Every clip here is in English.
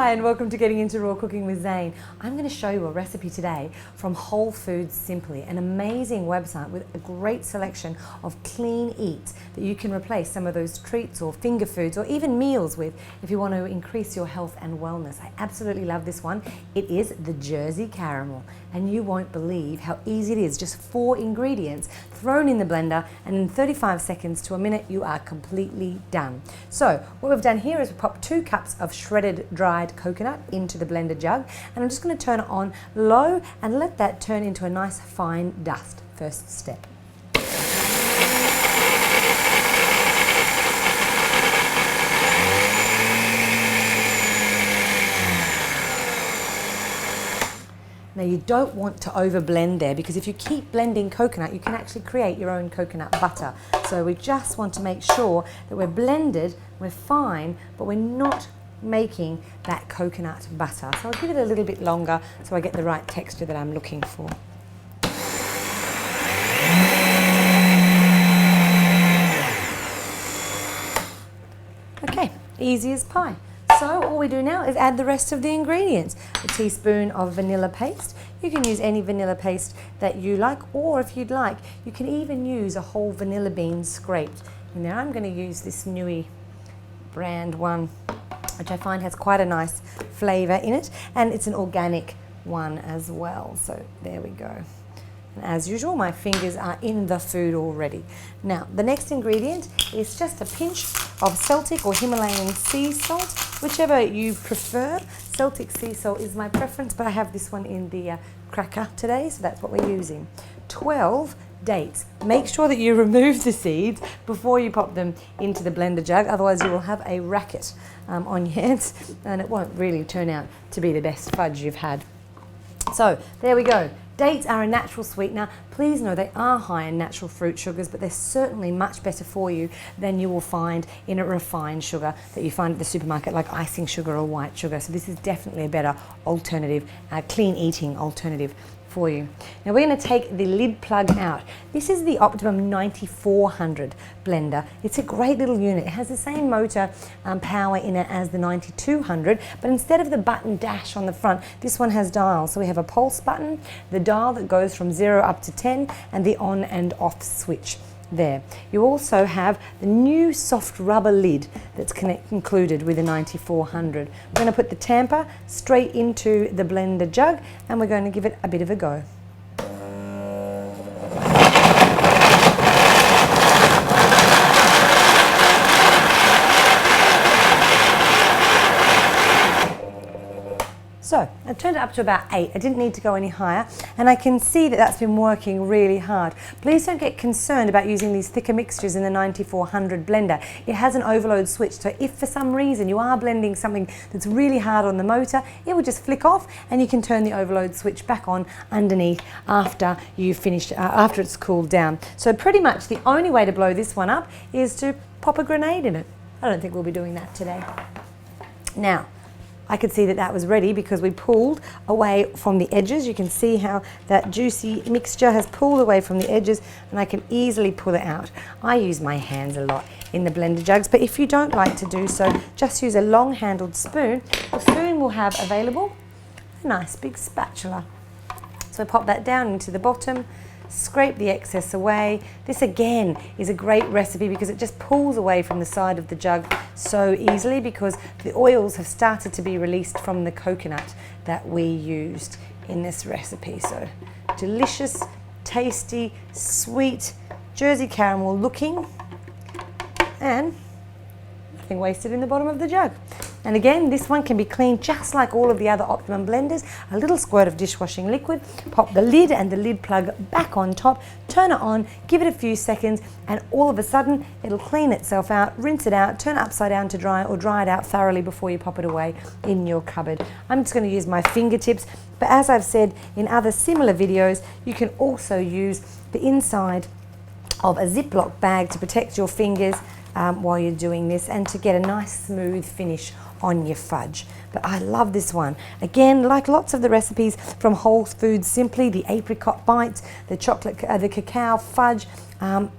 Hi and welcome to Getting Into Raw Cooking with Zane. I'm going to show you a recipe today from Whole Foods Simply, an amazing website with a great selection of clean eats that you can replace some of those treats or finger foods or even meals with if you want to increase your health and wellness. I absolutely love this one. It is the Jersey Caramel, and you won't believe how easy it is. Just 4 ingredients thrown in the blender, and in 35 seconds to a minute you are completely done. So what we've done here is we pop 2 cups of shredded dried coconut into the blender jug, and I'm just going to turn it on low and let that turn into a nice fine dust. First step. Now you don't want to over blend there, because if you keep blending coconut you can actually create your own coconut butter. So we just want to make sure that we're blended, we're fine, but we're not making that coconut butter. So I'll give it a little bit longer so I get the right texture that I'm looking for. Okay, easy as pie. So all we do now is add the rest of the ingredients. A teaspoon of vanilla paste. You can use any vanilla paste that you like, or if you'd like, you can even use a whole vanilla bean scraped. And now I'm going to use this Nui brand one, which I find has quite a nice flavour in it, and it's an organic one as well. So there we go. And as usual, my fingers are in the food already. Now, the next ingredient is just a pinch of Celtic or Himalayan sea salt, whichever you prefer. Celtic sea salt is my preference, but I have this one in the cracker today, so that's what we're using. 12 dates. Make sure that you remove the seeds before you pop them into the blender jug, otherwise you will have a racket on your hands, and it won't really turn out to be the best fudge you've had. So there we go. Dates are a natural sweetener. Please know they are high in natural fruit sugars, but they're certainly much better for you than you will find in a refined sugar that you find at the supermarket, like icing sugar or white sugar. So this is definitely a better alternative, clean eating alternative for you. Now we're going to take the lid plug out. This is the Optimum 9400 blender. It's a great little unit. It has the same motor power in it as the 9200, but instead of the button dash on the front, this one has dials. So we have a pulse button, the dial that goes from 0 up to 10, and the on and off switch there. You also have the new soft rubber lid that's included with the 9400. We're going to put the tamper straight into the blender jug, and we're going to give it a bit of a go. So I turned it up to about 8. I didn't need to go any higher, and I can see that that's been working really hard. Please don't get concerned about using these thicker mixtures in the 9400 blender. It has an overload switch, so if for some reason you are blending something that's really hard on the motor, it will just flick off, and you can turn the overload switch back on underneath after you've finished, after it's cooled down. So pretty much the only way to blow this one up is to pop a grenade in it. I don't think we'll be doing that today. Now, I could see that that was ready because we pulled away from the edges. You can see how that juicy mixture has pulled away from the edges, and I can easily pull it out. I use my hands a lot in the blender jugs, but if you don't like to do so, just use a long handled spoon, or soon we'll have available a nice big spatula. So pop that down into the bottom, scrape the excess away. This again is a great recipe because it just pulls away from the side of the jug so easily, because the oils have started to be released from the coconut that we used in this recipe. So delicious, tasty, sweet Jersey caramel looking, and nothing wasted in the bottom of the jug. And again, this one can be cleaned just like all of the other Optimum blenders. A little squirt of dishwashing liquid, pop the lid and the lid plug back on top, turn it on, give it a few seconds, and all of a sudden it'll clean itself out. Rinse it out, turn it upside down to dry, or dry it out thoroughly before you pop it away in your cupboard. I'm just going to use my fingertips, but as I've said in other similar videos, you can also use the inside of a Ziploc bag to protect your fingers while you're doing this, and to get a nice smooth finish on your fudge. But I love this one. Again, like lots of the recipes from Whole Foods Simply, the apricot bites, the chocolate, the cacao fudge,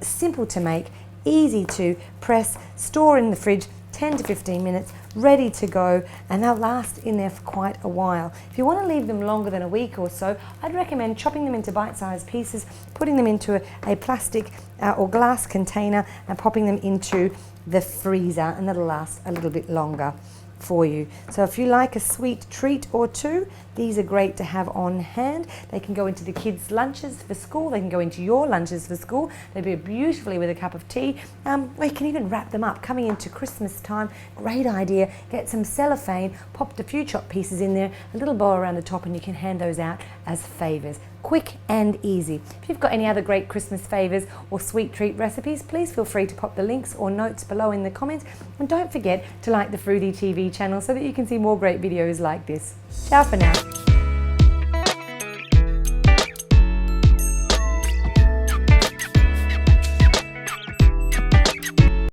simple to make, easy to press, store in the fridge, 10 to 15 minutes, ready to go, and they'll last in there for quite a while. If you want to leave them longer than a week or so, I'd recommend chopping them into bite-sized pieces, putting them into a plastic or glass container and popping them into the freezer, and that'll last a little bit longer for you. So if you like a sweet treat or two, these are great to have on hand. They can go into the kids' lunches for school, they can go into your lunches for school, they go beautifully with a cup of tea, or you can even wrap them up. Coming into Christmas time, great idea. Get some cellophane, pop a few chopped pieces in there, a little bow around the top, and you can hand those out as favours. Quick and easy. If you've got any other great Christmas favours or sweet treat recipes, please feel free to pop the links or notes below in the comments, and don't forget to like the Fruity TV channel so that you can see more great videos like this. Ciao for now.